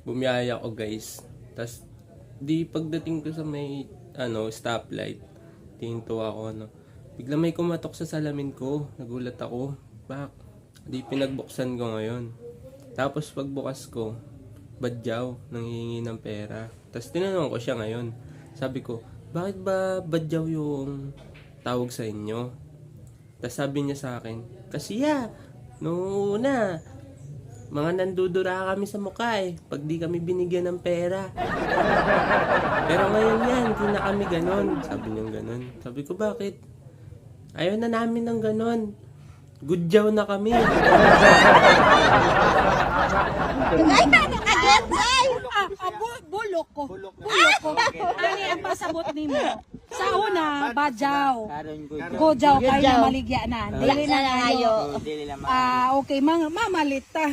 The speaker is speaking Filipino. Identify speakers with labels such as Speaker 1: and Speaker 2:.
Speaker 1: bumiyaya ako guys. Tapos di pagdating ko sa may stoplight, tingin ako bigla may kumatok sa salamin ko. Nagulat ako. Di pinagbuksan ko ngayon. Tapos pagbukas ko, badyaw, nanghihingi ng pera. Tapos tinanong ko siya ngayon. Sabi ko, bakit ba badyaw yung tawag sa inyo? Tapos sabi niya sa akin, kasi noong una, mga nandudura kami sa mukha pag di kami binigyan ng pera. Pero ngayon hindi na kami ganon. Sabi niya ganon. Sabi ko, bakit? Ayaw na namin ng ganon. Gudyaw na kami.
Speaker 2: Ay, paano ka dyan, ay?
Speaker 3: Bulok ko. Ani ang pasabot nimo. Sa una, badyaw. Gojaw kay na maligya na. Dili na ngayo. Okay, mamalit ta.